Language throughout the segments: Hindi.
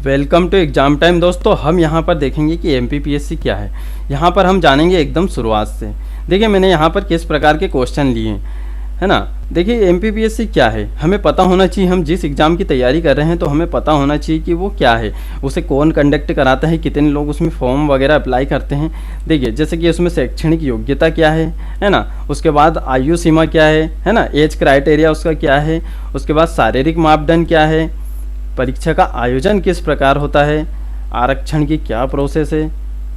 Welcome to exam time. दोस्तों हम यहाँ पर देखेंगे कि एमपीपीएससी क्या है। यहाँ पर हम जानेंगे एकदम शुरुआत से। देखिए मैंने यहाँ पर किस प्रकार के क्वेश्चन लिए हैं, है ना। देखिए एमपीपीएससी क्या है, हमें पता होना चाहिए। हम जिस एग्ज़ाम की तैयारी कर रहे हैं तो हमें पता होना चाहिए कि वो क्या है, उसे कौन कंडक्ट कराता है, कितने लोग उसमें फॉर्म वगैरह अप्लाई करते हैं। देखिए जैसे कि उसमें शैक्षणिक योग्यता क्या है ना। उसके बाद आयु सीमा क्या है ना, एज क्राइटेरिया उसका क्या है। उसके बाद शारीरिक मापदंड क्या है, परीक्षा का आयोजन किस प्रकार होता है, आरक्षण की क्या प्रोसेस है,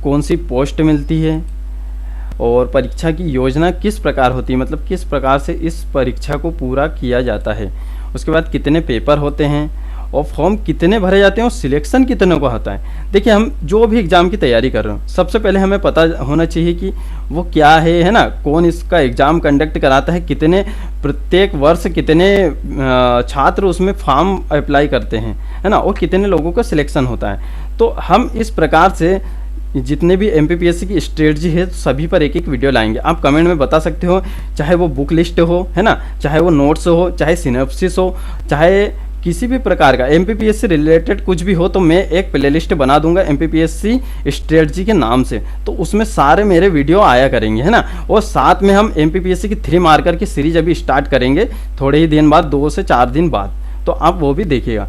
कौन सी पोस्ट मिलती है, और परीक्षा की योजना किस प्रकार होती है, मतलब किस प्रकार से इस परीक्षा को पूरा किया जाता है। उसके बाद कितने पेपर होते हैं और फॉर्म कितने भरे जाते हैं और सिलेक्शन कितने को होता है। देखिए हम जो भी एग्ज़ाम की तैयारी कर रहे हो सबसे पहले हमें पता होना चाहिए कि वो क्या है ना, कौन इसका एग्ज़ाम कंडक्ट कराता है, कितने प्रत्येक वर्ष कितने छात्र उसमें फॉर्म अप्लाई करते हैं, है ना, और कितने लोगों का सिलेक्शन होता है। तो हम इस प्रकार से जितने भी एमपीपीएससी की स्ट्रेटजी है सभी पर एक एक वीडियो लाएंगे। आप कमेंट में बता सकते हो, चाहे वो बुक लिस्ट हो, है ना, चाहे वो नोट्स हो, चाहे सिनॉप्सिस हो, चाहे किसी भी प्रकार का एमपीपीएससी रिलेटेड कुछ भी हो, तो मैं एक प्लेलिस्ट बना दूंगा एमपीपीएससी स्ट्रेटजी के नाम से। तो उसमें सारे मेरे वीडियो आया करेंगे, है ना। और साथ में हम एमपीपीएससी की 3 मार्कर की सीरीज अभी स्टार्ट करेंगे थोड़े ही दिन बाद, 2 से 4 दिन बाद, तो आप वो भी देखिएगा।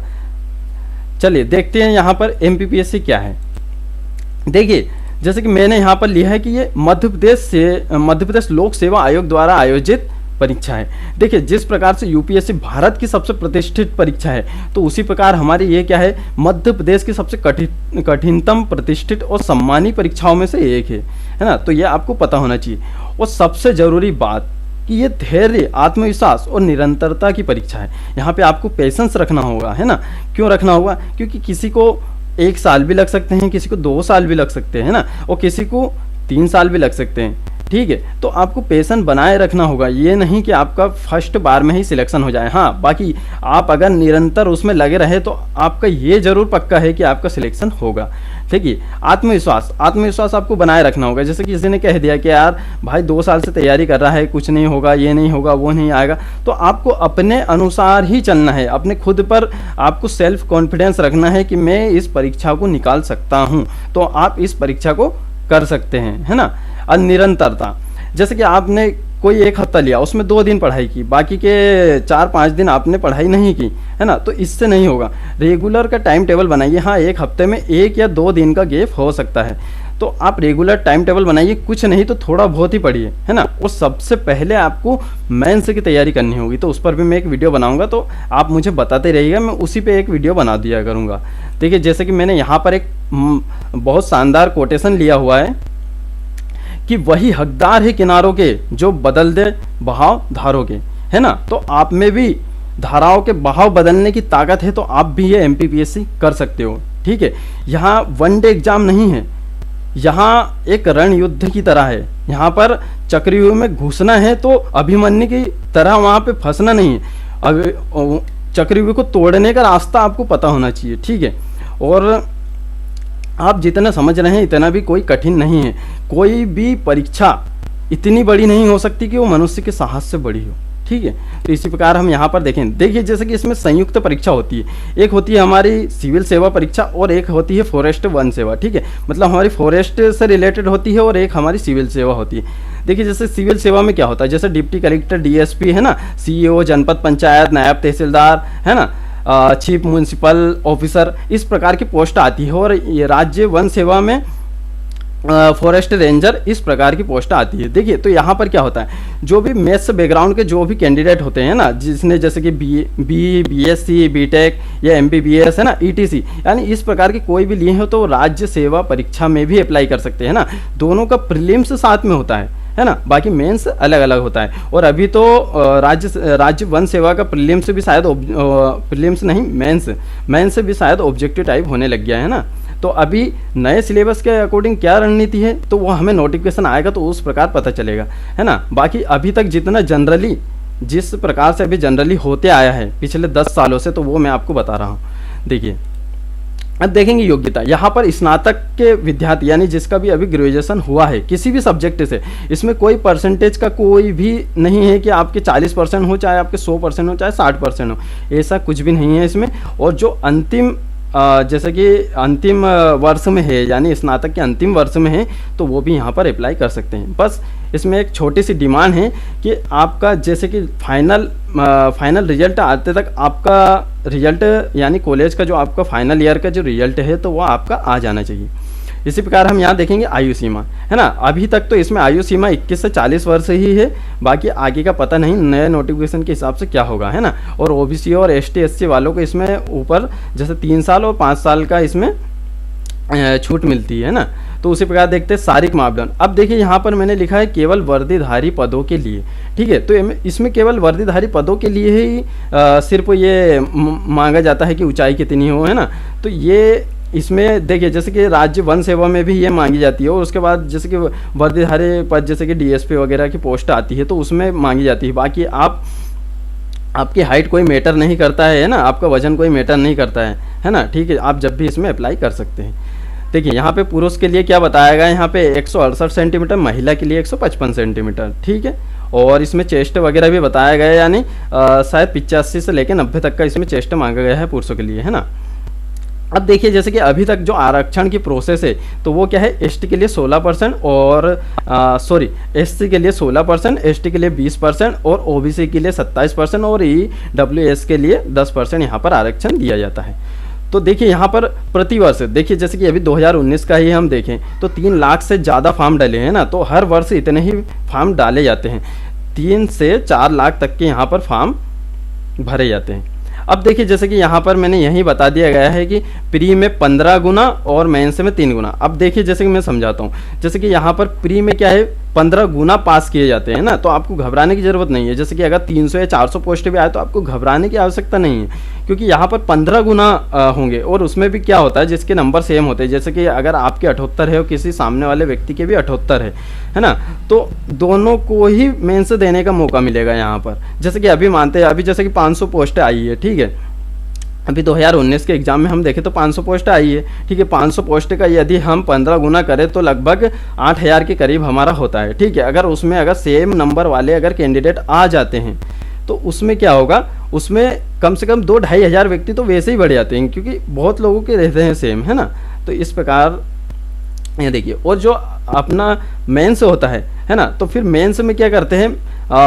चलिए देखते हैं यहाँ पर एमपीपीएससी क्या है। देखिए जैसे कि मैंने यहाँ पर लिया है कि ये मध्य प्रदेश लोक सेवा आयोग द्वारा आयोजित परीक्षा है। देखिए जिस प्रकार से यूपीएससी भारत की सबसे प्रतिष्ठित परीक्षा है, तो उसी प्रकार हमारी ये क्या है, मध्य प्रदेश की सबसे कठिनतम, प्रतिष्ठित और सम्मानी परीक्षाओं में से एक है ना। तो ये आपको पता होना चाहिए। और सबसे ज़रूरी बात कि ये धैर्य, आत्मविश्वास और निरंतरता की परीक्षा है। यहाँ पे आपको पेशेंस रखना होगा, है ना। क्यों रखना होगा, क्योंकि किसी को 1 साल भी लग सकते हैं, किसी को 2 साल भी लग सकते हैं ना, और किसी को 3 साल भी लग सकते हैं। ठीक है, तो आपको पेशेंस बनाए रखना होगा। ये नहीं कि आपका फर्स्ट बार में ही सिलेक्शन हो जाए। हाँ, बाकी आप अगर निरंतर उसमें लगे रहे तो आपका ये जरूर पक्का है कि आपका सिलेक्शन होगा। ठीक है, आत्मविश्वास आपको बनाए रखना होगा। जैसे कि किसी ने कह दिया कि यार भाई 2 साल से तैयारी कर रहा है, कुछ नहीं होगा, ये नहीं होगा, वो नहीं आएगा, तो आपको अपने अनुसार ही चलना है। अपने खुद पर आपको सेल्फ कॉन्फिडेंस रखना है कि मैं इस परीक्षा को निकाल सकता हूँ, तो आप इस परीक्षा को कर सकते हैं, है ना। और निरंतरता, जैसे कि आपने कोई 1 हफ्ता लिया, उसमें 2 दिन पढ़ाई की, बाकी के 4-5 दिन आपने पढ़ाई नहीं की, है ना, तो इससे नहीं होगा। रेगुलर का टाइम टेबल बनाइए। हाँ, 1 हफ्ते में 1 या 2 दिन का गैप हो सकता है, तो आप रेगुलर टाइम टेबल बनाइए। कुछ नहीं तो थोड़ा बहुत ही पढ़िए, है ना। और सबसे पहले आपको मेंस की तैयारी करनी होगी, तो उस पर भी मैं एक वीडियो बनाऊंगा, तो आप मुझे बताते रहिएगा, मैं उसी पे एक वीडियो बना दिया करूँगा। देखिए जैसे कि मैंने यहाँ पर एक बहुत शानदार कोटेशन लिया हुआ है कि वही हकदार है किनारों के जो बदल दे बहाव धारों के, है ना। तो आप में भी धाराओं के बहाव बदलने की ताकत है, तो आप भी ये एमपीपीएससी कर सकते हो। ठीक है, यहाँ वन डे एग्जाम नहीं है, यहाँ एक रण युद्ध की तरह है। यहाँ पर चक्रव्यूह में घुसना है तो अभिमन्यु की तरह वहाँ पे फंसना नहीं है। अब चक्रव्यूह को तोड़ने का रास्ता आपको पता होना चाहिए। ठीक है, और आप जितना समझ रहे हैं इतना भी कोई कठिन नहीं है। कोई भी परीक्षा इतनी बड़ी नहीं हो सकती कि वो मनुष्य के साहस से बड़ी हो। ठीक है, तो इसी प्रकार हम यहाँ पर देखें। देखिए जैसे कि इसमें संयुक्त परीक्षा होती है। एक होती है हमारी सिविल सेवा परीक्षा और एक होती है फॉरेस्ट वन सेवा। ठीक है, मतलब हमारी फॉरेस्ट से रिलेटेड होती है और एक हमारी सिविल सेवा होती है। देखिए जैसे सिविल सेवा में क्या होता है, जैसे डिप्टी कलेक्टर, डीएसपी, है ना, सीईओ, जनपद पंचायत, नायब तहसीलदार, है ना, चीफ म्यूनसिपल ऑफिसर, इस प्रकार की पोस्ट आती है। और ये राज्य वन सेवा में फॉरेस्ट रेंजर, इस प्रकार की पोस्ट आती है। देखिए तो यहाँ पर क्या होता है, जो भी मैथ्स बैकग्राउंड के जो भी कैंडिडेट होते हैं ना, जिसने जैसे कि बीएससी, बीटेक या एमबीबीएस, है ना, ईटीसी, यानी इस प्रकार के कोई भी लिए हो तो राज्य सेवा परीक्षा में भी अप्लाई कर सकते हैं ना। दोनों का प्रीलिम्स साथ में होता है ना, बाकी मेंस अलग अलग होता है। और अभी तो राज्य वन सेवा का प्रीलिम्स भी शायद प्रीलिम्स नहीं, मेंस से भी शायद ऑब्जेक्टिव टाइप होने लग गया है ना। तो अभी नए सिलेबस के अकॉर्डिंग क्या रणनीति है, तो वो हमें नोटिफिकेशन आएगा तो उस प्रकार पता चलेगा, है ना। बाकी अभी तक जितना जनरली, जिस प्रकार से अभी जनरली होते आया है पिछले 10 सालों से, तो वो मैं आपको बता रहा हूँ। देखिए अब देखेंगे योग्यता। यहाँ पर स्नातक के विद्यार्थी, यानी जिसका भी अभी ग्रेजुएशन हुआ है किसी भी सब्जेक्ट से, इसमें कोई परसेंटेज का कोई भी नहीं है कि आपके 40% हो, चाहे आपके 100% हो, चाहे 60% हो, ऐसा कुछ भी नहीं है इसमें। और जो अंतिम जैसे कि अंतिम वर्ष में है, यानी स्नातक के अंतिम वर्ष में है, तो वो भी यहाँ पर अप्लाई कर सकते हैं। बस इसमें एक छोटी सी डिमांड है कि आपका जैसे कि फाइनल रिजल्ट आते तक आपका रिजल्ट, यानी कॉलेज का जो आपका फाइनल ईयर का जो रिजल्ट है तो वो आपका आ जाना चाहिए। इसी प्रकार हम यहाँ देखेंगे आयु सीमा, है ना। अभी तक तो इसमें आयु सीमा 21 से 40 वर्ष ही है, बाकी आगे का पता नहीं नए नोटिफिकेशन के हिसाब से क्या होगा, है ना। और ओबीसी और एसटी एससी वालों को इसमें ऊपर जैसे 3 साल और 5 साल का इसमें छूट मिलती है ना। तो उसी प्रकार देखते हैं शारीरिक मापदंड। अब देखिए यहाँ पर मैंने लिखा है केवल वर्दीधारी पदों के लिए, ठीक है। तो इसमें केवल वर्दीधारी पदों के लिए ही सिर्फ ये मांगा जाता है कि ऊंचाई कितनी हो, है ना। तो ये इसमें देखिए जैसे कि राज्य वन सेवा में भी ये मांगी जाती है, और उसके बाद जैसे कि वर्दीधारी पद जैसे कि डीएसपी वगैरह की पोस्ट आती है तो उसमें मांगी जाती है। बाकी आपकी हाइट कोई मैटर नहीं करता है ना, आपका वजन कोई मैटर नहीं करता है ना, ठीक है। आप जब भी इसमें अप्लाई कर सकते हैं। देखिए यहाँ पे पुरुष के लिए क्या बताया गया है, यहाँ पे 168 सेंटीमीटर, महिला के लिए 155 सेंटीमीटर, ठीक है। और इसमें चेस्ट वगैरह भी बताया गया है, यानी शायद 85 से लेकर 90 तक का इसमें चेस्ट मांगा गया है पुरुषों के लिए, है ना। अब देखिए जैसे कि अभी तक जो आरक्षण की प्रोसेस है तो वो क्या है, एसटी के लिए 16% और एससी के लिए 16%, एसटी के लिए 20% और ओबीसी के लिए 27% और ईडब्ल्यूएस के लिए 10% यहाँ पर आरक्षण दिया जाता है। तो देखिए यहाँ पर प्रतिवर्ष देखिए जैसे कि अभी 2019 का ही हम देखें तो 3 लाख से ज़्यादा फॉर्म डले हैं ना, तो हर वर्ष इतने ही फॉर्म डाले जाते हैं, 3 से 4 लाख तक के यहाँ पर फॉर्म भरे जाते हैं। अब देखिए जैसे कि यहाँ पर मैंने यही बता दिया गया है कि प्री में 15 गुना और मेंस में 3 गुना। अब देखिए जैसे कि मैं समझाता हूँ, जैसे कि यहाँ पर प्री में क्या है 15 गुना पास किए जाते हैं ना, तो आपको घबराने की जरूरत नहीं है। जैसे कि अगर 300 या 400 पोस्ट भी आए तो आपको घबराने की आवश्यकता नहीं है, क्योंकि यहाँ पर 15 गुना होंगे। और उसमें भी क्या होता है, जिसके नंबर सेम होते हैं, जैसे कि अगर आपके 78 है और किसी सामने वाले व्यक्ति के भी 78 है ना, तो दोनों को ही मेंस देने का मौका मिलेगा यहाँ पर। जैसे कि अभी मानते हैं अभी जैसे कि 500 पोस्ट आई है, ठीक है। अभी 2019 के एग्जाम में हम देखें तो 500 पोस्ट आई है, ठीक है। 500 पोस्ट का यदि हम 15 गुना करें तो लगभग 8000 के करीब हमारा होता है, ठीक है। अगर सेम नंबर वाले अगर कैंडिडेट आ जाते हैं तो उसमें क्या होगा, उसमें कम से कम 2-2.5 हज़ार व्यक्ति तो वैसे ही बढ़ जाते हैं, क्योंकि बहुत लोगों के रहते हैं सेम, है ना। तो इस प्रकार ये देखिए, और जो अपना मेंस होता है ना, तो फिर मेंस में क्या करते हैं,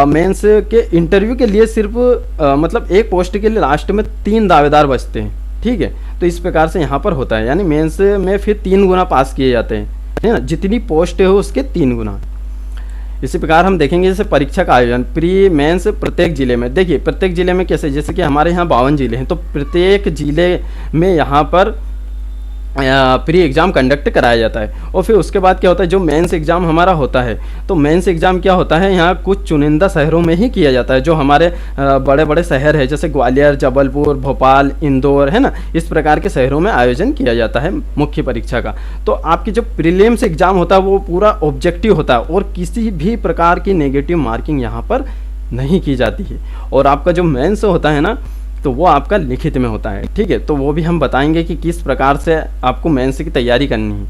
मेंस के इंटरव्यू के लिए सिर्फ मतलब एक पोस्ट के लिए लास्ट में 3 दावेदार बचते हैं, ठीक है। तो इस प्रकार से यहाँ पर होता है, यानी मेंस में फिर 3 गुना पास किए जाते हैं, है ना, जितनी पोस्ट है उसके 3 गुना। इसी प्रकार हम देखेंगे जैसे परीक्षा का आयोजन प्री मेंस प्रत्येक जिले में। देखिए प्रत्येक जिले में कैसे, जैसे कि हमारे यहाँ 52 जिले हैं, तो प्रत्येक जिले में यहाँ पर प्री एग्ज़ाम कंडक्ट कराया जाता है। और फिर उसके बाद क्या होता है, जो मेंस एग्ज़ाम हमारा होता है, तो मेंस एग्ज़ाम क्या होता है, यहाँ कुछ चुनिंदा शहरों में ही किया जाता है, जो हमारे बड़े बड़े शहर है, जैसे ग्वालियर, जबलपुर, भोपाल, इंदौर, है ना, इस प्रकार के शहरों में आयोजन किया जाता है मुख्य परीक्षा का। तो आपकी जो प्रीलिम्स एग्ज़ाम होता है वो पूरा ऑब्जेक्टिव होता है, और किसी भी प्रकार की नेगेटिव मार्किंग यहाँ पर नहीं की जाती है। और आपका जो मेंस होता है ना, तो वो आपका लिखित में होता है, ठीक है। तो वो भी हम बताएंगे कि किस प्रकार से आपको मेंस की तैयारी करनी है।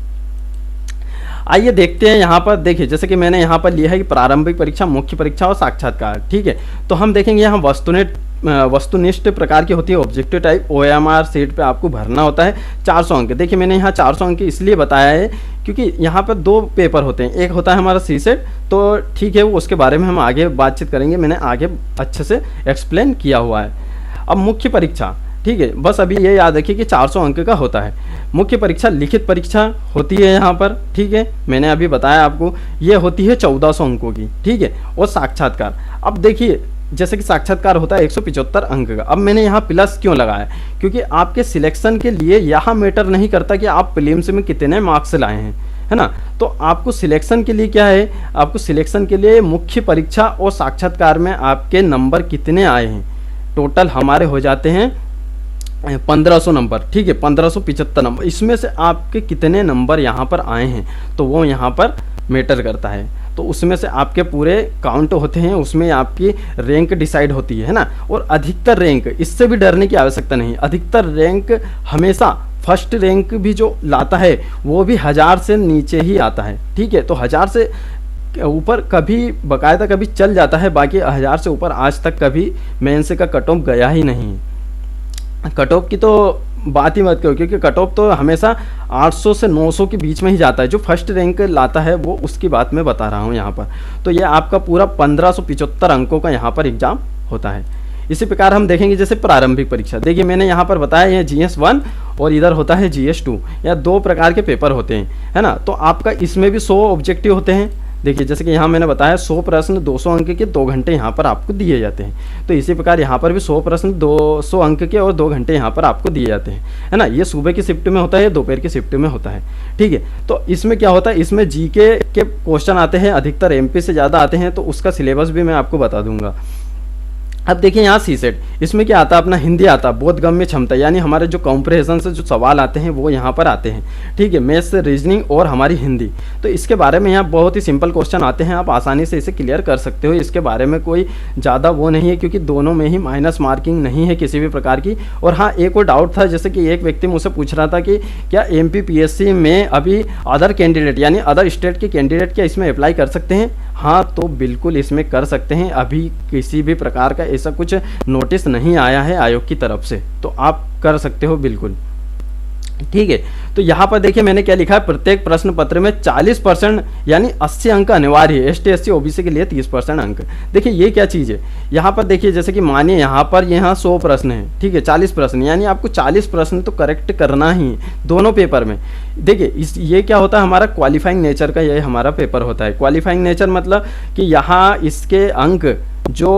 आइए देखते हैं यहाँ पर। देखिए जैसे कि मैंने यहाँ पर लिया है कि प्रारंभिक परीक्षा, मुख्य परीक्षा और साक्षात्कार, ठीक है। तो हम देखेंगे यहाँ वस्तुनिष्ठ प्रकार की होती है, ऑब्जेक्टिव टाइप। OMR सीट पे आपको भरना होता है 400 अंक। देखिए मैंने यहाँ 400 अंक इसलिए बताया है क्योंकि यहाँ पर 2 पेपर होते हैं, एक होता है हमारा CSET, तो ठीक है वो उसके बारे में हम आगे बातचीत करेंगे, मैंने आगे अच्छे से एक्सप्लेन किया हुआ है। अब मुख्य परीक्षा, ठीक है, बस अभी ये याद रखिए कि 400 अंक का होता है। मुख्य परीक्षा लिखित परीक्षा होती है यहाँ पर, ठीक है, मैंने अभी बताया आपको, ये होती है 1400 अंकों की, ठीक है। और साक्षात्कार, अब देखिए जैसे कि साक्षात्कार होता है 175 अंक का। अब मैंने यहाँ प्लस क्यों लगाया, क्योंकि आपके सिलेक्शन के लिए यहाँ मैटर नहीं करता कि आप प्रीलिम्स में कितने मार्क्स लाए हैं, है ना। तो आपको सिलेक्शन के लिए क्या है, आपको सिलेक्शन के लिए मुख्य परीक्षा और साक्षात्कार में आपके नंबर कितने आए हैं। टोटल हमारे हो जाते हैं 1500 नंबर, ठीक है, 1575 नंबर। इसमें से आपके कितने नंबर यहाँ पर आए हैं तो वो यहाँ पर मैटर करता है। तो उसमें से आपके पूरे काउंट होते हैं, उसमें आपकी रैंक डिसाइड होती है ना। और अधिकतर रैंक, इससे भी डरने की आवश्यकता नहीं, अधिकतर रैंक हमेशा फर्स्ट रैंक भी जो लाता है वो भी 1000 से नीचे ही आता है, ठीक है। तो 1000 से ऊपर कभी बाकायदा कभी चल जाता है, बाकी 1000 से ऊपर आज तक कभी मेंस का कट ऑफ गया ही नहीं। कट ऑफ की तो बात ही मत करो, क्योंकि कट ऑफ तो हमेशा 800 से 900 के बीच में ही जाता है। जो फर्स्ट रैंक लाता है वो उसकी बात मैं बता रहा हूँ यहाँ पर। तो ये आपका पूरा 1575 अंकों का यहाँ पर एग्जाम होता है। इसी प्रकार हम देखेंगे जैसे प्रारंभिक परीक्षा। देखिए मैंने यहाँ पर बताया ये GS1 और इधर होता है GS2, या 2 प्रकार के पेपर होते हैं, है ना। तो आपका इसमें भी 100 ऑब्जेक्टिव होते हैं। देखिए जैसे कि यहाँ मैंने बताया 100 प्रश्न 200 अंक के 2 घंटे यहाँ पर आपको दिए जाते हैं। तो इसी प्रकार यहाँ पर भी 100 प्रश्न 200 अंक के और 2 घंटे यहाँ पर आपको दिए जाते हैं, है ना। ये सुबह की शिफ्ट में होता है, दोपहर की शिफ्ट में होता है, ठीक है। तो इसमें क्या होता है, इसमें जीके के क्वेश्चन आते हैं, अधिकतर MP से ज़्यादा आते हैं। तो उसका सिलेबस भी मैं आपको बता दूंगा। अब देखिए यहाँ C-सेट, इसमें क्या आता है, अपना हिंदी आता है, बोधगम्य क्षमता, यानी हमारे जो कॉम्प्रिहेंशन से जो सवाल आते हैं वो यहाँ पर आते हैं, ठीक है। मैथ्स, रीजनिंग और हमारी हिंदी। तो इसके बारे में यहाँ बहुत ही सिंपल क्वेश्चन आते हैं, आप आसानी से इसे क्लियर कर सकते हो। इसके बारे में कोई ज़्यादा वो नहीं है, क्योंकि दोनों में ही माइनस मार्किंग नहीं है किसी भी प्रकार की। और हाँ, एक और डाउट था, जैसे कि एक व्यक्ति मुझसे पूछ रहा था कि क्या MPPSC में अभी अदर कैंडिडेट यानी अदर स्टेट के कैंडिडेट क्या इसमें अप्लाई कर सकते हैं। हाँ, तो बिल्कुल इसमें कर सकते हैं। अभी किसी भी प्रकार का ऐसा कुछ नोटिस नहीं आया है आयोग की तरफ से, तो आप कर सकते हो बिल्कुल, ठीक है। तो यहाँ पर देखिए मैंने क्या लिखा है, प्रत्येक प्रश्न पत्र में 40% यानी 80 अंक अनिवार्य है। ST SC OBC के लिए 30% अंक। देखिए ये क्या चीज़ है, यहाँ पर देखिए जैसे कि मानिए यहाँ पर 100 प्रश्न है, ठीक है, 40 प्रश्न, यानी आपको 40 प्रश्न तो करेक्ट करना ही है दोनों पेपर में। देखिए ये क्या होता है, हमारा क्वालिफाइंग नेचर का ये हमारा पेपर होता है। क्वालिफाइंग नेचर मतलब कि यहाँ इसके अंक जो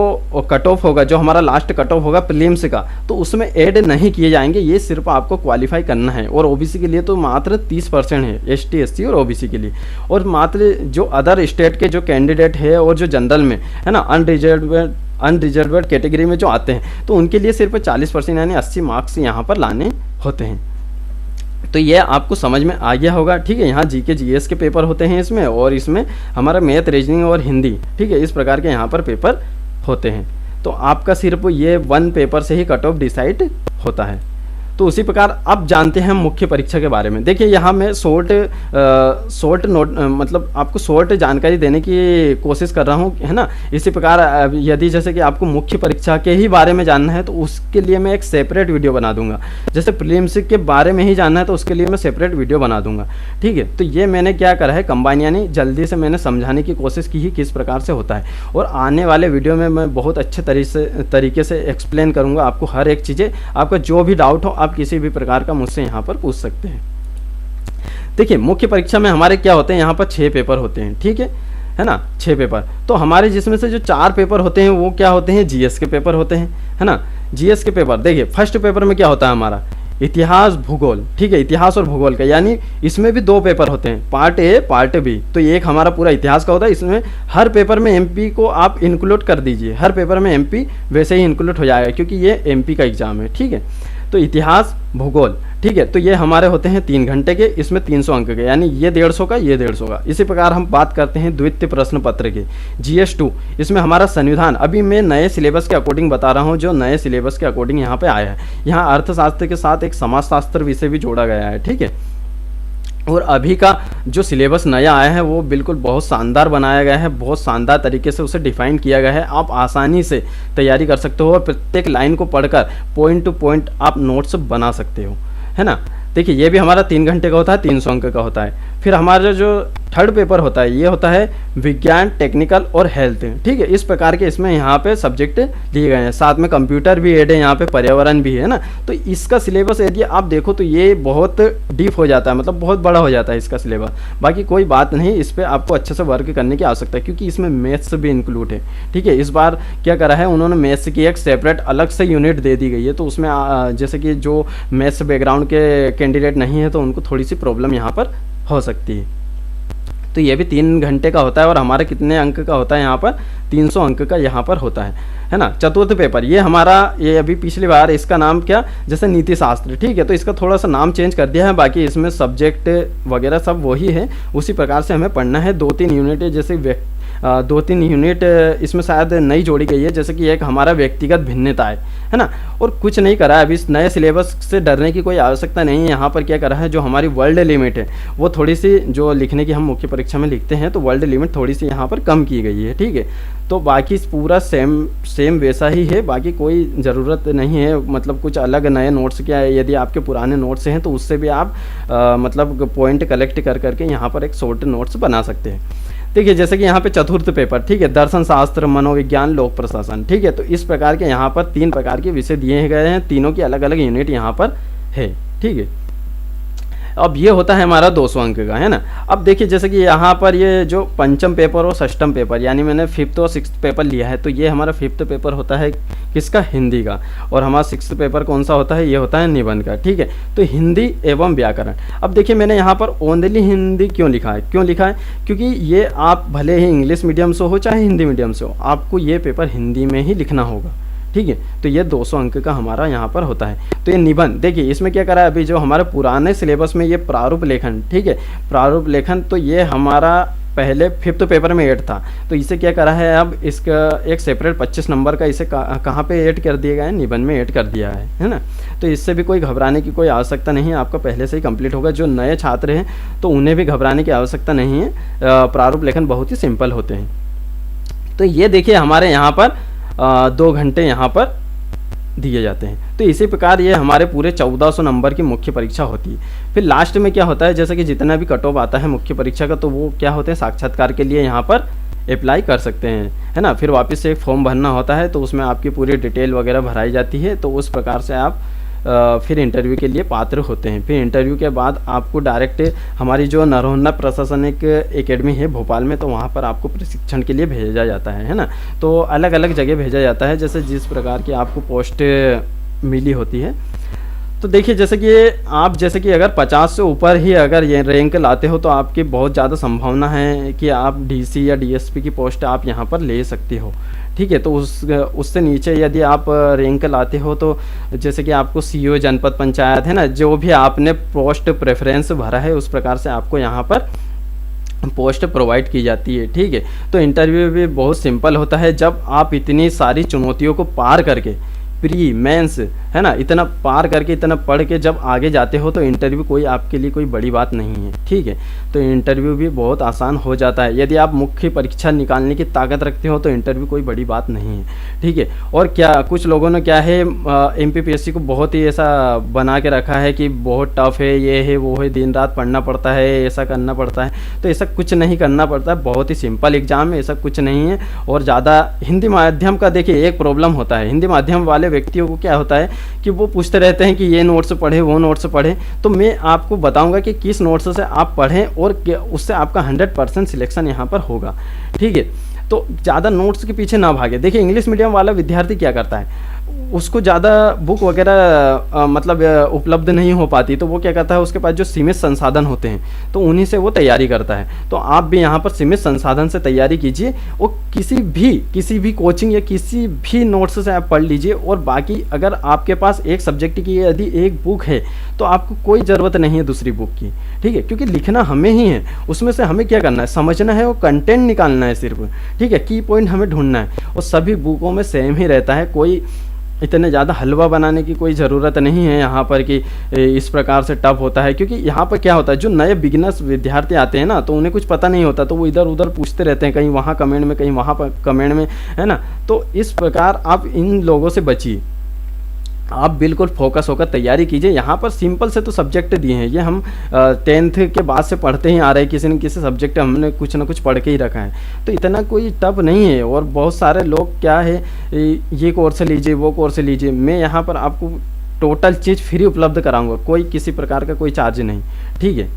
कट ऑफ होगा, जो हमारा लास्ट कट ऑफ होगा प्रीलिम्स का, तो उसमें ऐड नहीं किए जाएंगे। ये सिर्फ आपको क्वालिफाई करना है। और OBC के लिए तो मात्र 30% है, ST SC और OBC के लिए। और मात्र जो अदर स्टेट के जो कैंडिडेट है और जो जनरल में है ना, अनरिजर्व्ड कैटेगरी में जो आते हैं, तो उनके लिए सिर्फ 40% यानी 80 मार्क्स यहाँ पर लाने होते हैं। तो ये आपको समझ में आ गया होगा, ठीक है। यहाँ GK GS के पेपर होते हैं इसमें, और इसमें हमारा मैथ, रीजनिंग और हिंदी, ठीक है, इस प्रकार के यहाँ पर पेपर होते हैं। तो आपका सिर्फ ये 1 पेपर से ही कट ऑफ डिसाइड होता है। तो उसी प्रकार अब जानते हैं हम मुख्य परीक्षा के बारे में। देखिए यहाँ मैं शॉर्ट नोट मतलब आपको शॉर्ट जानकारी देने की कोशिश कर रहा हूँ, है ना। इसी प्रकार यदि जैसे कि आपको मुख्य परीक्षा के ही बारे में जानना है तो उसके लिए मैं एक सेपरेट वीडियो बना दूंगा। जैसे प्रीलिम्स के बारे में ही जानना है तो उसके लिए मैं सेपरेट वीडियो बना दूंगा, ठीक है। तो ये मैंने क्या करा है, कंबाइन यानी जल्दी से मैंने समझाने की कोशिश की ही किस प्रकार से होता है। और आने वाले वीडियो में मैं बहुत अच्छे तरीके से एक्सप्लेन करूँगा आपको हर एक चीज़ें। आपका जो भी डाउट हो आप किसी भी प्रकार का मुझसे यहाँ पर पूछ सकते हैं। देखिए मुख्य परीक्षा में हमारे क्या होते हैं, यहाँ पर 6 पेपर होते हैं, ठीक है ना, 6 पेपर। तो हमारे जिसमें से जो 4 पेपर होते हैं वो क्या होते हैं, GS के पेपर होते हैं, है ना। GS के पेपर देखिए फर्स्ट पेपर में क्या होता है हमारा, इतिहास भूगोल, ठीक है, इतिहास और भूगोल का, यानी इसमें भी 2 पेपर होते हैं, पार्ट A पार्ट B। तो एक हमारा पूरा इतिहास का होता है, इसमें हर पेपर में MP को आप इंक्लूड कर दीजिए, हर पेपर में MP वैसे ही इंक्लूड हो जाएगा क्योंकि ये MP का एग्जाम है, ठीक है। तो इतिहास भूगोल, ठीक है, तो ये हमारे होते हैं 3 घंटे के, इसमें 300 अंक के, यानी ये 150 का, ये 150 का। इसी प्रकार हम बात करते हैं द्वितीय प्रश्न पत्र के, GS2, इसमें हमारा संविधान, अभी मैं नए सिलेबस के अकॉर्डिंग बता रहा हूँ, जो नए सिलेबस के अकॉर्डिंग यहाँ पे आया है। यहाँ अर्थशास्त्र के साथ एक समाजशास्त्र विषय भी जोड़ा गया है, ठीक है। और अभी का जो सिलेबस नया आया है वो बिल्कुल बहुत शानदार बनाया गया है, बहुत शानदार तरीके से उसे डिफाइन किया गया है। आप आसानी से तैयारी कर सकते हो और प्रत्येक लाइन को पढ़कर पॉइंट टू पॉइंट आप नोट्स बना सकते हो, है ना। देखिए ये भी हमारा 3 घंटे का होता है, 300 अंक का होता है। फिर हमारा जो थर्ड पेपर होता है ये होता है विज्ञान, टेक्निकल और हेल्थ, ठीक है। इस प्रकार के इसमें यहाँ पे सब्जेक्ट दिए गए हैं, साथ में कंप्यूटर भी ऐड है, यहाँ पे पर्यावरण भी है ना। तो इसका सिलेबस यदि आप देखो तो ये बहुत डीप हो जाता है, मतलब बहुत बड़ा हो जाता है इसका सिलेबस। बाकी कोई बात नहीं, इस पर आपको अच्छे से वर्क करने की आवश्यकता है क्योंकि इसमें मैथ्स भी इंक्लूड है, ठीक है। इस बार क्या करा है उन्होंने, मैथ्स की एक सेपरेट अलग से यूनिट दे दी गई है। तो उसमें जैसे कि जो मैथ्स बैकग्राउंड के कैंडिडेट नहीं है तो उनको थोड़ी सी प्रॉब्लम यहाँ पर हो सकती है। तो ये भी 3 घंटे का होता है और हमारा कितने अंक का होता है यहाँ पर, 300 अंक का यहाँ पर होता है ना। चतुर्थ पेपर ये हमारा, ये अभी पिछली बार इसका नाम क्या, जैसे नीति शास्त्र, ठीक है, तो इसका थोड़ा सा नाम चेंज कर दिया है, बाकी इसमें सब्जेक्ट वगैरह सब वही है। उसी प्रकार से हमें पढ़ना है। 2-3 यूनिट जैसे 2-3 यूनिट इसमें शायद नई जोड़ी गई है, जैसे कि एक हमारा व्यक्तिगत भिन्नता है ना, और कुछ नहीं करा है। अभी इस नए सिलेबस से डरने की कोई आवश्यकता नहीं है। यहाँ पर क्या करा है, जो हमारी वर्ल्ड लिमिट है वो थोड़ी सी, जो लिखने की हम मुख्य परीक्षा में लिखते हैं, तो वर्ल्ड लिमिट थोड़ी सी यहाँ पर कम की गई है, ठीक है। तो बाकी पूरा सेम वैसा ही है, बाकी कोई ज़रूरत नहीं है मतलब कुछ अलग नए नोट्स क्या है। यदि आपके पुराने नोट्स हैं तो उससे भी आप मतलब पॉइंट कलेक्ट कर करके यहाँ पर एक शॉर्ट नोट्स बना सकते हैं। देखिए जैसे कि यहाँ पे चतुर्थ पेपर, ठीक है, दर्शन शास्त्र, मनोविज्ञान, लोक प्रशासन, ठीक है। तो इस प्रकार के यहाँ पर 3 प्रकार के विषय दिए गए हैं, तीनों की अलग अलग यूनिट यहाँ पर है, ठीक है। अब ये होता है हमारा 200 अंक का, है ना। अब देखिए जैसे कि यहाँ पर ये जो पंचम पेपर और षष्ठम पेपर, यानी मैंने 5th और 6th पेपर लिया है, तो ये हमारा 5th पेपर होता है किसका, हिंदी का, और हमारा 6th पेपर कौन सा होता है, ये होता है निबंध का, ठीक है। तो हिंदी एवं व्याकरण। अब देखिए मैंने यहाँ पर ओनली हिंदी क्यों लिखा है, क्योंकि ये आप भले ही इंग्लिश मीडियम से हो चाहे हिंदी मीडियम से हो, आपको ये पेपर हिंदी में ही लिखना होगा, ठीक है। तो ये 200 अंक का हमारा यहाँ पर होता है। तो ये निबंध, देखिए इसमें क्या करा है, अभी जो हमारे पुराने सिलेबस में ये प्रारूप लेखन, ठीक है, प्रारूप लेखन, तो ये हमारा पहले 5th पेपर में ऐड था, तो इसे क्या करा है, अब इसका एक सेपरेट 25 नंबर का इसे कहाँ पे ऐड कर दिया गया है, निबंध में ऐड कर दिया है ना। तो इससे भी कोई घबराने की कोई आवश्यकता नहीं है, आपका पहले से ही कंप्लीट होगा। जो नए छात्र हैं तो उन्हें भी घबराने की आवश्यकता नहीं है, प्रारूप लेखन बहुत ही सिंपल होते हैं। तो ये देखिए हमारे यहाँ पर 2 घंटे यहाँ पर दिए जाते हैं। तो इसी प्रकार ये हमारे पूरे 1400 नंबर की मुख्य परीक्षा होती है। फिर लास्ट में क्या होता है, जैसे कि जितना भी कट ऑफ आता है मुख्य परीक्षा का, तो वो क्या होते हैं, साक्षात्कार के लिए यहाँ पर अप्लाई कर सकते हैं, है ना। फिर वापस से एक फॉर्म भरना होता है, तो उसमें आपकी पूरी डिटेल वगैरह भराई जाती है, तो उस प्रकार से आप फिर इंटरव्यू के लिए पात्र होते हैं। फिर इंटरव्यू के बाद आपको डायरेक्ट हमारी जो नरोन्ना प्रशासनिक एकेडमी है भोपाल में, तो वहाँ पर आपको प्रशिक्षण के लिए भेजा जाता है ना। तो अलग अलग जगह भेजा जाता है, जैसे जिस प्रकार की आपको पोस्ट मिली होती है। तो देखिए जैसे कि आप जैसे कि अगर 50 से ऊपर ही अगर ये रैंक लाते हो, तो आपकी बहुत ज़्यादा संभावना है कि आप डीसी या डीएसपी की पोस्ट आप यहाँ पर ले सकते हो, ठीक है। तो उससे नीचे यदि आप रैंक लाते हो, तो जैसे कि आपको सीओ जनपद पंचायत, है ना, जो भी आपने पोस्ट प्रेफरेंस भरा है उस प्रकार से आपको यहाँ पर पोस्ट प्रोवाइड की जाती है, ठीक है। तो इंटरव्यू भी बहुत सिंपल होता है। जब आप इतनी सारी चुनौतियों को पार करके, प्री मेंस, है ना, इतना पार करके, इतना पढ़ के जब आगे जाते हो, तो इंटरव्यू कोई आपके लिए कोई बड़ी बात नहीं है, ठीक है। तो इंटरव्यू भी बहुत आसान हो जाता है। यदि आप मुख्य परीक्षा निकालने की ताकत रखते हो, तो इंटरव्यू कोई बड़ी बात नहीं है, ठीक है। और क्या कुछ लोगों ने क्या है, MPPSC को बहुत ही ऐसा बना के रखा है कि बहुत टफ है, ये है वो है, दिन रात पढ़ना पड़ता है, ऐसा करना पड़ता है। तो ऐसा कुछ नहीं करना पड़ता, बहुत ही सिंपल एग्जाम है, ऐसा कुछ नहीं है। और ज़्यादा हिंदी माध्यम का देखिए एक प्रॉब्लम होता है, हिंदी माध्यम वाले व्यक्तियों को क्या होता है कि वो पूछते रहते हैं कि ये नोट्स पढ़े, वो नोट्स पढ़े। तो मैं आपको बताऊंगा कि किस नोट्स से आप पढ़ें और उससे आपका 100% सिलेक्शन यहाँ पर होगा, ठीक है। तो ज़्यादा नोट्स के पीछे ना भागे। देखिए इंग्लिश मीडियम वाला विद्यार्थी क्या करता है, उसको ज़्यादा बुक वगैरह मतलब उपलब्ध नहीं हो पाती, तो वो क्या करता है, उसके पास जो सीमित संसाधन होते हैं, तो उन्हीं से वो तैयारी करता है। तो आप भी यहाँ पर सीमित संसाधन से तैयारी कीजिए, और किसी भी कोचिंग या किसी भी नोट्स से आप पढ़ लीजिए। और बाकी अगर आपके पास एक सब्जेक्ट की यदि एक बुक है, तो आपको कोई ज़रूरत नहीं है दूसरी बुक की, ठीक है, क्योंकि लिखना हमें ही है। उसमें से हमें क्या करना है, समझना है और कंटेंट निकालना है सिर्फ, ठीक है, की पॉइंट हमें ढूंढना है। और सभी बुकों में सेम ही रहता है, कोई इतने ज़्यादा हलवा बनाने की कोई ज़रूरत नहीं है यहाँ पर कि इस प्रकार से टफ होता है। क्योंकि यहाँ पर क्या होता है, जो नए बिगिनर्स विद्यार्थी आते हैं ना, तो उन्हें कुछ पता नहीं होता, तो वो इधर उधर पूछते रहते हैं, कहीं वहाँ कमेंट में, कहीं वहाँ पर कमेंट में, है ना। तो इस प्रकार आप इन लोगों से बचिए, आप बिल्कुल फोकस होकर तैयारी कीजिए। यहाँ पर सिंपल से तो सब्जेक्ट दिए हैं, ये हम 10th के बाद से पढ़ते ही आ रहे हैं, किसी न किसी सब्जेक्ट हमने कुछ ना कुछ पढ़ के ही रखा है, तो इतना कोई टफ नहीं है। और बहुत सारे लोग क्या है, ये कोर्स लीजिए, वो कोर्स लीजिए, मैं यहाँ पर आपको टोटल चीज़ फ्री उपलब्ध कराऊंगा, कोई किसी प्रकार का कोई चार्ज नहीं, ठीक है।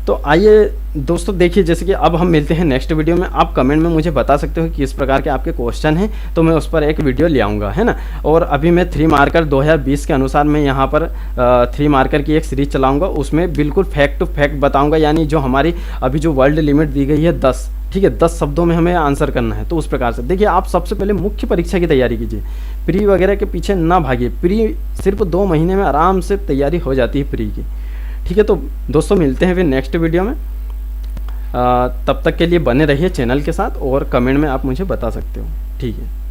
तो आइए दोस्तों देखिए, जैसे कि अब हम मिलते हैं नेक्स्ट वीडियो में। आप कमेंट में मुझे बता सकते हो कि किस प्रकार के आपके क्वेश्चन हैं, तो मैं उस पर एक वीडियो ले आऊँगा, है ना। और अभी मैं 3 मार्कर 2020 के अनुसार मैं यहाँ पर 3 मार्कर की एक सीरीज चलाऊँगा, उसमें बिल्कुल फैक्ट टू फैक्ट बताऊँगा। यानी जो हमारी अभी जो वर्ल्ड लिमिट दी गई है 10, ठीक है, 10 शब्दों में हमें आंसर करना है। तो उस प्रकार से देखिए, आप सबसे पहले मुख्य परीक्षा की तैयारी कीजिए, प्री वगैरह के पीछे ना भागिए। प्री सिर्फ 2 महीने में आराम से तैयारी हो जाती है प्री की, ठीक है। तो दोस्तों मिलते हैं फिर नेक्स्ट वीडियो में। तब तक के लिए बने रहिए चैनल के साथ और कमेंट में आप मुझे बता सकते हो। ठीक है।